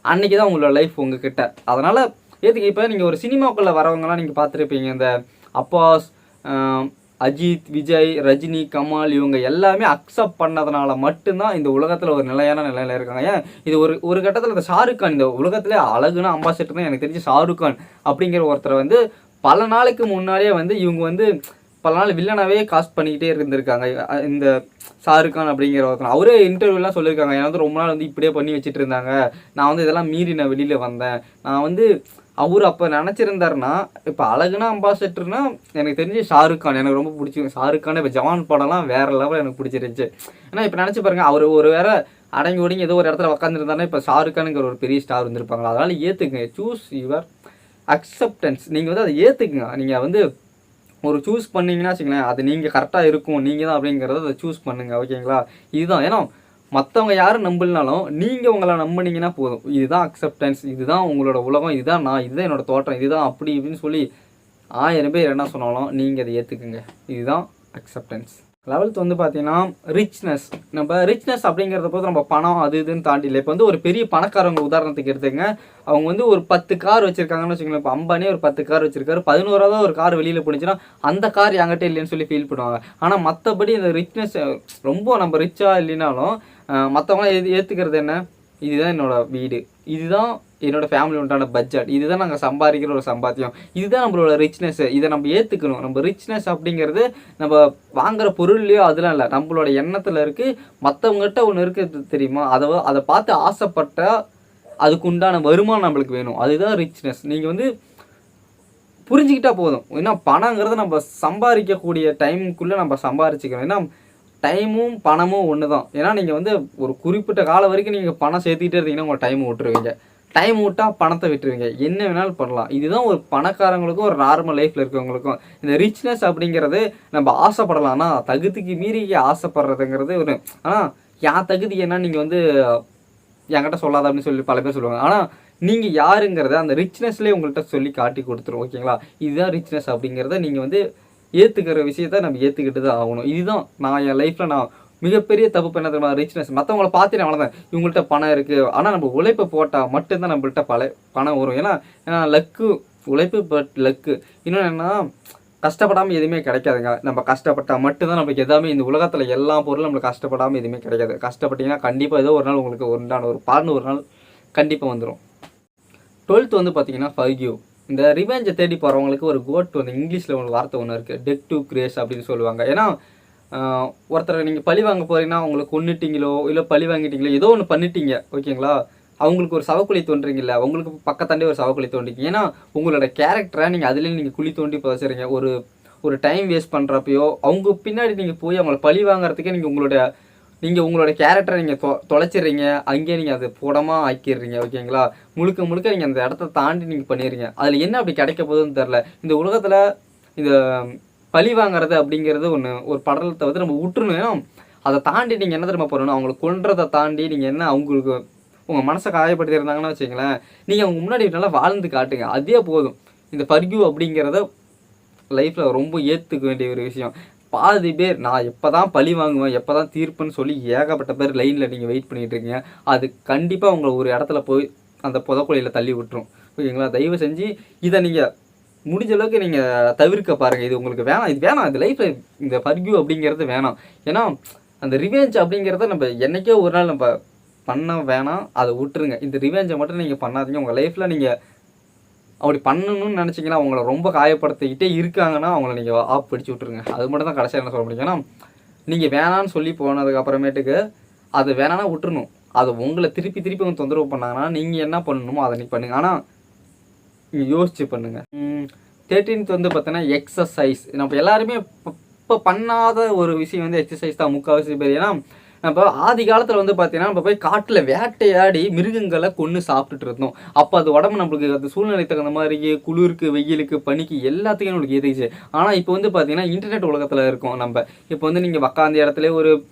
அன்றைக்கி தான் உங்களோட லைஃப் உங்ககிட்ட. அதனால் ஏற்றுக்க. இப்போ நீங்கள் ஒரு சினிமாக்குள்ளே வரவங்கலாம் நீங்கள் பார்த்துருப்பீங்க. இந்த அப்பாஸ், அஜித், விஜய், ரஜினி, கமல், இவங்க எல்லாமே அக்செப்ட் பண்ணதுனால மட்டும்தான் இந்த உலகத்தில் ஒரு நிலையான நிலையில் இருக்காங்க. ஏன் இது ஒரு கட்டத்தில் இந்த ஷாருக் கான், இந்த உலகத்திலே அழகுனா அம்பாசிடர் தான் எனக்கு தெரிஞ்சு ஷாருக் கான் அப்படிங்கிற ஒருத்தரை வந்து பல நாளுக்கு முன்னாடியே வந்து இவங்க வந்து பல நாள் வில்லனாகவே காஸ்ட் பண்ணிக்கிட்டே இருந்திருக்காங்க. இந்த ஷாருக் கான் அப்படிங்கிற ஒருத்தர் அவரே இன்டர்வியூலாம் சொல்லியிருக்காங்க. ஏன்னா வந்து ரொம்ப நாள் வந்து இப்படியே பண்ணி வச்சுட்டு இருந்தாங்க, நான் வந்து இதெல்லாம் மீறி நான் வெளியில் வந்தேன். நான் வந்து அவர் அப்போ நினச்சிருந்தாருன்னா, இப்போ அழகுனா அம்பாசிடர்னா எனக்கு தெரிஞ்சு ஷாருக் கான் எனக்கு ரொம்ப பிடிச்சி. ஷாருக் கான் இப்போ ஜவான் படம்லாம் வேறு லெவல் எனக்கு பிடிச்சிருந்துச்சு. ஏன்னா இப்போ நினச்சி பாருங்கள், அவர் ஒரு வேற அடங்கி ஒடுங்கி ஏதோ ஒரு இடத்துல உட்காந்துருந்தாருன்னா இப்போ ஷாருக் கானுங்கிற ஒரு பெரிய ஸ்டார் வந்திருப்பாங்களா. அதனால் ஏற்றுக்குங்க. Choose your acceptance. நீங்கள் வந்து அதை ஏற்றுக்குங்க. நீங்கள் வந்து ஒரு சூஸ் பண்ணிங்கன்னா வச்சுங்களேன், அது நீங்கள் கரெக்டாக இருக்கும், நீங்கள் தான் அப்படிங்கிறத அதை சூஸ் பண்ணுங்கள். ஓகேங்களா? இதுதான். ஏன்னா மற்றவங்க யாரும் நம்பலனாலும் நீங்கள் உங்களை நம்பினீங்கன்னா போதும். இதுதான் அக்செப்டன்ஸ், இதுதான் உங்களோட உலகம், இதுதான் நான், இதுதான் என்னோடய தோற்றம், இதுதான் அப்படி இப்படின்னு சொல்லி 1000 பேர் என்ன சொன்னாலும் நீங்கள் அதை ஏற்றுக்குங்க. இதுதான் அக்செப்டன்ஸ். 11th வந்து பார்த்தீங்கன்னா ரிச்னஸ். நம்ம ரிச்னஸ் அப்படிங்கிறத போது நம்ம பணம் அது இதுன்னு தாண்டி இல்லை. இப்போ வந்து ஒரு பெரிய பணக்காரவங்க உதாரணத்துக்கு எடுத்துங்க. அவங்க வந்து ஒரு 10 கார் வச்சுருக்காங்கன்னு வச்சுக்கோங்களேன். இப்போ அம்பானே ஒரு 10 கார் வச்சுருக்காரு. 11வது ஒரு கார் வெளியில் போணுச்சுன்னா அந்த கார் என்கிட்ட இல்லைன்னு சொல்லி ஃபீல் பண்ணுவாங்க. ஆனால் மற்றபடி இந்த ரிச்னஸ் ரொம்ப நம்ம ரிச்சாக இல்லைனாலும் மற்றவங்களாம் ஏற்றுக்கிறது என்ன, இதுதான் என்னோட வீடு, இதுதான் என்னோட ஃபேமிலி உண்டான பட்ஜெட், இதுதான் நாங்கள் சம்பாதிக்கிற ஒரு சம்பாத்தியம், இதுதான் நம்மளோட ரிச்னஸ். இதை நம்ம ஏற்றுக்கணும். நம்ம ரிச்னஸ் அப்படிங்கிறது நம்ம வாங்குற பொருள்லையோ அதெல்லாம் இல்லை, நம்மளோட எண்ணத்தில் இருக்குது. மற்றவங்ககிட்ட ஒன்று இருக்குது தெரியுமா, அதை பார்த்து ஆசைப்பட்டால் அதுக்கு உண்டான வருமானம் நம்மளுக்கு வேணும். அதுதான் ரிச்னஸ். நீங்கள் வந்து புரிஞ்சுக்கிட்டா போதும். ஏன்னா பணங்கிறது நம்ம சம்பாதிக்கக்கூடிய டைமுக்குள்ளே நம்ம சம்பாரிச்சிக்கணும். ஏன்னா டைமும் பணமும் ஒன்று தான். ஏன்னா நீங்கள் வந்து ஒரு குறிப்பிட்ட காலம் வரைக்கும் நீங்கள் பணம் சேர்த்துக்கிட்டே இருந்தீங்கன்னா உங்கள் டைம் விட்டுருவீங்க. டைம் விட்டால் பணத்தை விட்டுருவீங்க. என்ன வேணாலும் பண்ணலாம். இதுதான் ஒரு பணக்காரங்களுக்கும் ஒரு நார்மல் லைஃப்பில் இருக்கிறவங்களுக்கும். இந்த ரிச்னஸ் அப்படிங்கிறது நம்ம ஆசைப்படலாம். ஆனால் தகுதிக்கு மீறி ஆசைப்படுறதுங்கிறது ஒரு, ஆனால் என் தகுதி என்ன நீங்கள் வந்து என்கிட்ட சொல்லாத அப்படின்னு சொல்லி பல பேர் சொல்லுவாங்க. ஆனால் நீங்கள் யாருங்கிறத அந்த ரிச்னஸ்லேயே உங்கள்கிட்ட சொல்லி காட்டி கொடுத்துரும். ஓகேங்களா, இதுதான் ரிச்னஸ் அப்படிங்கிறத நீங்கள் வந்து ஏற்றுக்கிற விஷயத்த நம்ம ஏற்றுக்கிட்டு தான் ஆகணும். இதுதான் நான் என் லைஃப்பில் நான் மிகப்பெரிய தப்பு பண்ண தெரியுமா, ரிச்னஸ். மற்றவங்கள பார்த்து நான் வளர்ந்தேன், இவங்கள்ட்ட பணம் இருக்குது, ஆனால் நம்ம உழைப்பை போட்டால் மட்டும்தான் நம்மள்கிட்ட பணம் வரும். ஏன்னா லக்கு, உழைப்பு பட் லக்கு. இன்னொன்று என்ன, கஷ்டப்படாமல் எதுவுமே கிடைக்காதுங்க. நம்ம கஷ்டப்பட்டால் மட்டும்தான் நம்மளுக்கு எதாமே இந்த உலகத்தில் எல்லா பொருளும் நம்மளுக்கு கஷ்டப்படாமல் எதுவுமே கிடைக்காது. கஷ்டப்பட்டீங்கன்னா கண்டிப்பாக ஏதோ ஒரு நாள் உங்களுக்கு உண்டான ஒரு பாருன்னு ஒரு நாள் கண்டிப்பாக வந்துடும். 12th வந்து பார்த்தீங்கன்னா ஃபர்கிவ். இந்த ரிவெஞ்சை தேடி போகிறவங்களுக்கு ஒரு கோட் வந்து இங்கிலீஷில் ஒரு வார்த்தை ஒன்று இருக்குது, டெட் டு கிரேஸ் அப்படின்னு சொல்லுவாங்க. ஏன்னா ஒருத்தரை நீங்கள் பழி வாங்க போகிறீங்கன்னா அவங்களை கொன்னுட்டீங்களோ இல்லை பழி வாங்கிட்டீங்களோ ஏதோ ஒன்று பண்ணிட்டீங்க, ஓகேங்களா, அவங்களுக்கு ஒரு சவக்குழி தோன்றீங்கல்ல, உங்களுக்கு பக்கத்தாண்டே ஒரு சவக்குழி தோன்றிங்க. ஏன்னா உங்களோட கேரக்டரை நீங்கள் அதுலேயும் நீங்கள் குழி தோண்டி பசுறீங்க. ஒரு டைம் வேஸ்ட் பண்ணுறப்பையோ அவங்க பின்னாடி நீங்கள் போய் அவங்கள பழி வாங்குறதுக்கே நீங்கள் உங்களோட கேரக்டரை நீங்கள் தொலைச்சிடுறீங்க. அங்கேயே நீங்கள் அதை போடமாக ஆக்கிடுறீங்க. ஓகேங்களா, முழுக்க நீங்கள் அந்த இடத்த தாண்டி நீங்கள் பண்ணிடுறீங்க. அதில் என்ன அப்படி கிடைக்க போகுதுன்னு தெரில. இந்த உலகத்தில் இந்த பழி வாங்குறது அப்படிங்கிறது ஒரு படலத்தை வந்து நம்ம விட்டுருணும். ஏன்னா அதை தாண்டி நீங்கள் என்ன தெரியுமா பண்ணணும், அவங்களை கொன்றதை தாண்டி நீங்கள் என்ன அவங்களுக்கு உங்கள் மனசை காயப்படுத்தி இருந்தாங்கன்னு வச்சுங்களேன், நீங்கள் அவங்க முன்னாடி நல்லா வாழ்ந்து காட்டுங்க, அதே போதும். இந்த ஃபர்கிவ் அப்படிங்கிறத லைஃப்பில் ரொம்ப ஏற்றுக்க வேண்டிய ஒரு விஷயம். பாதி பேர் நான் எப்போ தான் பழி வாங்குவேன், எப்போ தான் தீர்ப்புன்னு சொல்லி ஏகப்பட்ட பேர் லைனில் நீங்கள் வெயிட் பண்ணிகிட்டு இருக்கீங்க. அது கண்டிப்பாக உங்களை ஒரு இடத்துல போய் அந்த புதக்குழியில் தள்ளி விட்டுரும். ஓகேங்களா, தயவு செஞ்சு இதை நீங்கள் முடிஞ்ச அளவுக்கு நீங்கள் தவிர்க்க பாருங்கள். இது உங்களுக்கு வேணாம், இது வேணாம், இது லைஃப்பில் இந்த ஃபர்கிவ் அப்படிங்கிறது வேணாம். ஏன்னா அந்த ரிவெஞ்ச் அப்படிங்கிறத நம்ம என்றைக்கோ ஒரு நாள் நம்ம பண்ண வேணாம், அதை விட்டுருங்க. இந்த ரிவெஞ்சை மட்டும் நீங்கள் பண்ணாதீங்க. உங்கள் லைஃப்பில் நீங்கள் அப்படி பண்ணணும்னு நினச்சிங்கன்னா அவங்கள ரொம்ப காயப்படுத்திக்கிட்டே இருக்காங்கன்னா அவங்கள நீங்கள் ஆஃப் பிடிச்சி விட்ருங்க. அது மட்டும் தான் கடைசியாக என்ன சொல்ல முடியும். ஏன்னா நீங்கள் வேணான்னு சொல்லி போனதுக்கு அப்புறமேட்டுக்கு அது வேணான்னா விட்டுருணும். அதை உங்களை திருப்பி அவங்க தொந்தரவு பண்ணாங்கன்னா நீங்கள் என்ன பண்ணணுமோ அதை நீங்கள் பண்ணுங்கள். ஆனால் நீங்கள் யோசிச்சு பண்ணுங்கள். 13th வந்து பார்த்தீங்கன்னா எக்ஸசைஸ். நம்ம எல்லாருமே இப்போ பண்ணாத ஒரு விஷயம் வந்து எக்ஸசைஸ் தான் முக்கால்வாசி பேர். ஏன்னா நம்ம ஆதி காலத்தில் வந்து பார்த்தீங்கன்னா நம்ம போய் காட்டில் வேட்டையாடி மிருகங்களை கொன்று சாப்பிட்டுட்டு இருந்தோம். அப்போ அது உடம்பு நம்மளுக்கு அது சூழ்நிலை தகுந்த மாதிரி குளிருக்கு, வெயிலுக்கு, பனிக்கு எல்லாத்துக்கும் நம்மளுக்கு ஏற்றுச்சு. ஆனால் இப்போ வந்து பார்த்தீங்கன்னா இன்டர்நெட் உலகத்தில் இருக்கோம் நம்ம. இப்போ வந்து நீங்கள் உக்காந்த இடத்துல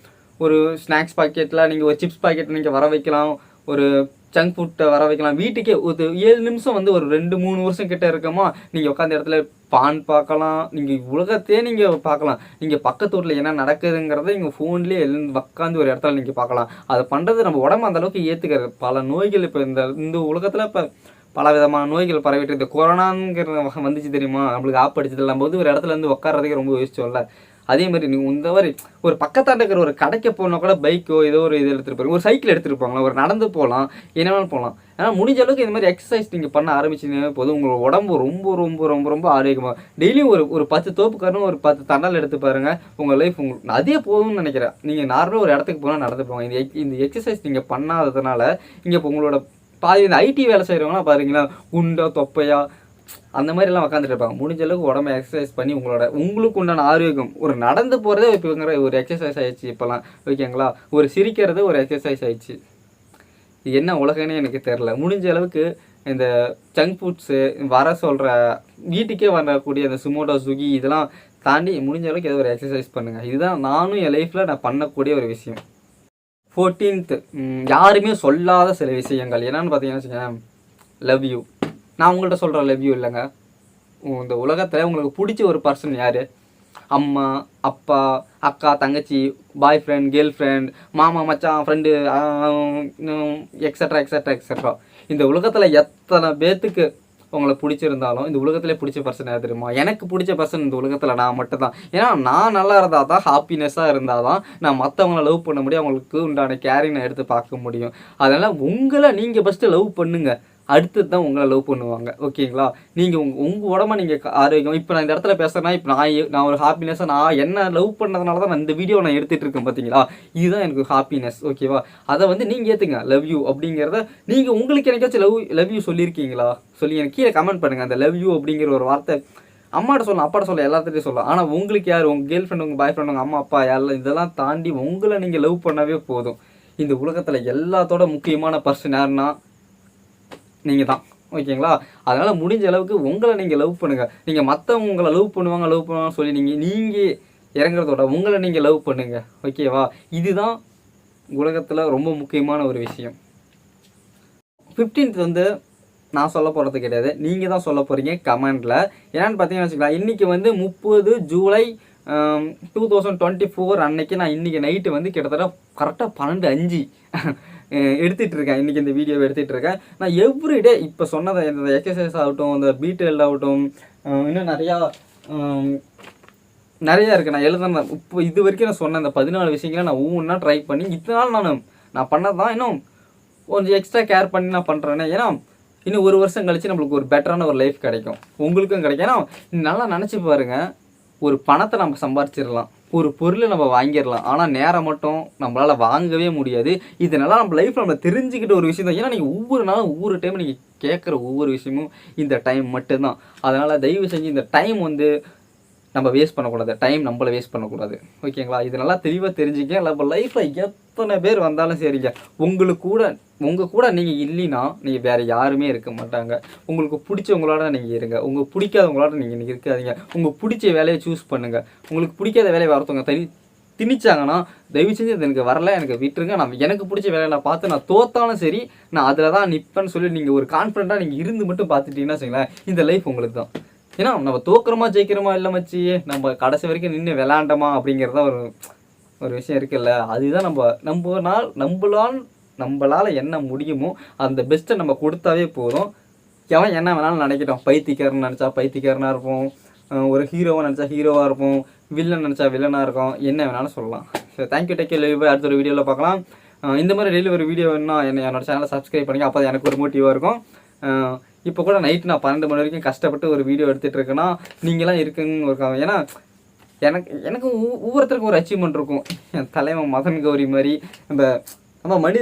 ஒரு ஸ்நாக்ஸ் பாக்கெட்டில் நீங்கள் ஒரு சிப்ஸ் பாக்கெட் நீங்கள் வர வைக்கலாம், ஒரு ஜங்க் ஃபுட்டை வர வைக்கலாம். வீட்டுக்கே ஒரு 7 நிமிஷம் வந்து ஒரு 2-3 வருஷம் கிட்ட இருக்கமா நீங்கள் உட்காந்த இடத்துல பான் பார்க்கலாம், நீங்கள் உலகத்தையே நீங்கள் பார்க்கலாம். நீங்கள் பக்கத்து ஊரில் என்ன நடக்குதுங்கிறத நீங்கள் ஃபோன்லேயே உட்காந்து ஒரு இடத்துல நீங்கள் பார்க்கலாம். அதை பண்ணுறது நம்ம உடம்பு அந்தளவுக்கு ஏற்றுக்கிறது. பல நோய்கள் இப்போ இந்த உலகத்தில் இப்போ பல விதமான நோய்கள் பரவிட்டு இந்த கொரோனாங்கிற வந்துச்சு தெரியுமா, நம்மளுக்கு ஆப்படிச்சது. நம்ம வந்து ஒரு இடத்துல இருந்து உட்காரதுக்கே ரொம்ப யோசிச்சோம்ல. அதே மாதிரி நீங்கள் இந்த மாதிரி ஒரு பக்கத்தாண்ட இருக்கிற ஒரு கடைக்கு போனால் கூட பைக்கோ ஏதோ ஒரு இது எடுத்துகிட்டு போகிறீங்க, ஒரு சைக்கிள் எடுத்துகிட்டு போங்களா, ஒரு நடந்து போகலாம், என்னென்னு போகலாம். ஆனால் முடிஞ்ச அளவுக்கு இந்த மாதிரி எக்ஸசைஸ் நீங்கள் பண்ண ஆரம்பிச்சிங்கன்னா போதும் உங்களோட உடம்பு ரொம்ப ரொம்ப ரொம்ப ரொம்ப ஆரோக்கியமாக. டெய்லியும் ஒரு 10 தோப்புக்காரனும் ஒரு 10 தண்டால் எடுத்து பாருங்கள், உங்கள் லைஃப் உங்களுக்கு அதே போதும்னு நினைக்கிறேன். நீங்கள் நார்மலாக ஒரு இடத்துக்கு போனால் நடந்து போவாங்க. இந்த எக்ஸசைஸ் நீங்கள் பண்ணாததுனால இங்கே இப்போ உங்களோட பாதி இந்த ஐடி வேலை செய்கிறவங்களாம் பாருங்களா, குண்டா தொப்பையா அந்த மாதிரிலாம் உட்காந்துட்டு இருப்பாங்க. முடிஞ்ச அளவுக்கு உடம்பை எக்ஸசைஸ் பண்ணி உங்களுக்கு உண்டான ஆரோக்கியம், ஒரு நடந்து போகிறதே இப்போங்கிற ஒரு எக்ஸசைஸ் ஆயிடுச்சு இப்போலாம். ஓகேங்களா, ஒரு சிரிக்கிறது ஒரு எக்ஸசைஸ் ஆயிடுச்சு. இது என்ன உலகன்னே எனக்கு தெரில. முடிஞ்ச அளவுக்கு இந்த ஜங்க் ஃபுட்ஸு வர சொல்கிற வீட்டுக்கே வரக்கூடிய அந்த சுமோட்டோ, ஸ்விக்கி இதெல்லாம் தாண்டி முடிஞ்ச அளவுக்கு ஏதோ ஒரு எக்ஸசைஸ் பண்ணுங்கள். இதுதான் நானும் என் லைஃப்பில் நான் பண்ணக்கூடிய ஒரு விஷயம். 14th யாருமே சொல்லாத சில விஷயங்கள் என்னன்னு பார்த்தீங்கன்னா வச்சுக்கோங்க, லவ் யூ. நான் உங்கள்கிட்ட சொல்கிறேன் லவ் யூ இல்லைங்க. இந்த உலகத்தில் உங்களுக்கு பிடிச்ச ஒரு பர்சன் யார்? அம்மா, அப்பா, அக்கா, தங்கச்சி, பாய் ஃப்ரெண்ட், கேர்ள் ஃப்ரெண்ட், மாமா, மச்சான், ஃப்ரெண்டு, எக்ஸட்ரா எக்ஸட்ரா எக்ஸட்ரா. இந்த உலகத்தில் எத்தனை பேர்த்துக்கு உங்களை பிடிச்சிருந்தாலும் இந்த உலகத்திலே பிடிச்ச பர்சன் யார் தெரியுமா? எனக்கு பிடிச்ச பர்சன் இந்த உலகத்தில் நான் மட்டும்தான். ஏன்னா நான் நல்லா இருந்தால் தான், ஹாப்பினஸ்ஸாக இருந்தால் தான் நான் மற்றவங்கள லவ் பண்ண முடியும், அவங்களுக்கு உண்டான கேரிங் நான் எடுத்து பார்க்க முடியும். அதனால் உங்களை நீங்கள் ஃபஸ்ட்டு லவ் பண்ணுங்கள், அடுத்தது தான் உங்களை லவ் பண்ணுவாங்க. ஓகேங்களா? நீங்கள் உங்கள் உடம்ப நீங்கள் ஆரோக்கியம். இப்போ நான் இந்த இடத்துல பேசுகிறேன்னா, இப்போ நான் ஒரு ஹாப்பினஸ்ஸாக நான் என்ன லவ் பண்ணதுனால தான் நான் இந்த வீடியோ நான் எடுத்துகிட்டு இருக்கேன். பார்த்தீங்களா? இதுதான் எனக்கு ஹாப்பினஸ். ஓகேவா? அதை வந்து நீங்கள் ஏற்றுங்க. லவ் யூ அப்படிங்கிறத நீங்கள் உங்களுக்கு எனக்காச்சும் லவ் யூ சொல்லியிருக்கீங்களா? சொல்லி எனக்கு கீழே கமெண்ட் பண்ணுங்கள். அந்த லவ் யூ அப்படிங்கிற ஒரு வார்த்தை அம்மாட்ட சொல்லலாம், அப்பாட்ட சொல்லலாம், எல்லாத்துட்டையும் சொல்லலாம். ஆனால் உங்களுக்கு யார்? உங்கள் கேர்ள் ஃப்ரெண்ட், உங்கள் பாய் ஃப்ரெண்ட், உங்கள் அம்மா அப்பா யாரெல்லாம் இதெல்லாம் தாண்டி உங்களை நீங்கள் லவ் பண்ணவே போதும். இந்த உலகத்தில் எல்லாத்தோட முக்கியமான பர்சன் யாருன்னா நீங்கள் தான். ஓகேங்களா? அதனால் முடிஞ்ச அளவுக்கு உங்களை நீங்கள் லவ் பண்ணுங்கள். நீங்கள் மற்றவங்க உங்களை லவ் பண்ணுவாங்கன்னு சொல்லி நீங்கள் இறங்குறதோட உங்களை நீங்கள் லவ் பண்ணுங்கள். ஓகேவா? இதுதான் உலகத்தில் ரொம்ப முக்கியமான ஒரு விஷயம். 15th வந்து நான் சொல்ல போகிறது கிடையாது, நீங்கள் தான் சொல்ல போகிறீங்க கமெண்டில். ஏன்னு பார்த்தீங்கன்னு வச்சுக்கலாம், இன்றைக்கி வந்து 30 ஜூலை 2024 அன்னைக்கு நான் இன்றைக்கி நைட்டு வந்து கிட்டத்தட்ட கரெக்டாக 12:05 எடுத்துகிட்டு இருக்கேன். இன்றைக்கி இந்த வீடியோவை எடுத்துகிட்டு இருக்கேன். நான் எவ்ரிடே இப்போ சொன்னதை இந்த எக்ஸசைஸ் ஆகட்டும், இந்த பீட்டெயில் ஆகட்டும், இன்னும் நிறையா இருக்குது நான் எழுதுனேன். இப்போ இது வரைக்கும் நான் சொன்ன இந்த 14 விஷயங்களை நான் ஒவ்வொன்றா ட்ரை பண்ணி இத்தனை நாள் நான் பண்ணது தான். இன்னும் கொஞ்சம் எக்ஸ்ட்ரா கேர் பண்ணி நான் பண்ணுறேன்னே. ஏன்னா இன்னும் 1 வருஷம் கழிச்சு நம்மளுக்கு ஒரு பெட்டரான ஒரு லைஃப் கிடைக்கும், உங்களுக்கும் கிடைக்கும். ஏன்னா நல்லா நினச்சி பாருங்கள், ஒரு பணத்தை நம்ம சம்பாரிச்சிடலாம், ஒரு பொருளை நம்ம வாங்கிடலாம், ஆனால் நேரம் மட்டும் நம்மளால் வாங்கவே முடியாது. இதனால நம்ம லைஃப்பில் நம்ம தெரிஞ்சுக்கிட்ட ஒரு விஷயம் தான். ஏன்னா நீங்கள் ஒவ்வொரு நாளும் ஒவ்வொரு டைம் நீங்கள் கேட்குற ஒவ்வொரு விஷயமும் இந்த டைம் மட்டும்தான். அதனால் தயவு செஞ்சு இந்த டைம் வந்து நம்ம வேஸ்ட் பண்ணக்கூடாது, டைம் நம்மளை வேஸ்ட் பண்ணக்கூடாது. ஓகேங்களா? இது நல்லா தெளிவாக தெரிஞ்சுக்க. நம்ம லைஃப்பில் எத்தனை பேர் வந்தாலும் சரிங்க, உங்கள் கூட நீங்கள் இல்லைன்னா நீங்கள் வேறு யாருமே இருக்க மாட்டாங்க. உங்களுக்கு பிடிச்சவங்களோட நீங்கள் இருங்க, உங்களுக்கு பிடிக்காதவங்களோட நீங்கள் இருக்காதீங்க. உங்களுக்கு பிடிச்ச வேலையை சூஸ் பண்ணுங்கள். உங்களுக்கு பிடிக்காத வேலையை வரத்தவங்க திணிச்சாங்கன்னா தயவு செஞ்சு அது எனக்கு வரல, எனக்கு விட்டுருங்க, எனக்கு பிடிச்ச வேலையை நான் பார்த்து நான் தோத்தாலும் சரி நான் அதில் தான் நிற்பேன்னு சொல்லி நீங்கள் ஒரு கான்ஃபிடண்ட்டாக நீங்கள் இருந்து மட்டும் பார்த்துட்டீங்கன்னா வச்சுங்களேன், இந்த லைஃப் உங்களுக்கு தான். ஏன்னா நம்ம தோக்குறோமா ஜெயிக்கிறோமா இல்லை மச்சி, நம்ம கடைசி வரைக்கும் நின்று விளாண்டோமா அப்படிங்கிறத ஒரு விஷயம் இருக்குல்ல. அதுதான் நம்மளால் என்ன முடியுமோ அந்த பெஸ்ட்டை நம்ம கொடுத்தாவே போதும். எவன் என்ன வேணாலும் நினைக்கிட்டோம். பைத்தியக்காரன் நினச்சா பைத்தியக்காரனாக இருப்போம், ஒரு ஹீரோவாக நினச்சா ஹீரோவாக இருப்போம், வில்லன் நினச்சா வில்லனாக இருக்கும், என்ன வேணாலும் சொல்லலாம். So thank you, take care, live. அடுத்த ஒரு வீடியோவில் பார்க்கலாம். இந்த மாதிரி டெய்லி ஒரு வீடியோ வேணும்னா என்னோட சேனலை சப்ஸ்கிரைப் பண்ணி, அப்போ எனக்கு ஒரு மோட்டிவாக இருக்கும். இப்போ கூட நைட்டு நான் 12 மணி வரைக்கும் கஷ்டப்பட்டு ஒரு வீடியோ எடுத்துகிட்டு இருக்கேன்னா நீங்களாம் இருக்குன்னு இருக்காங்க. ஏன்னா எனக்கு ஒவ்வொருத்தருக்கும் ஒரு அச்சீவ்மெண்ட் இருக்கும். என் தலைவன் மதன் கௌரி மாதிரி நம்ம மனித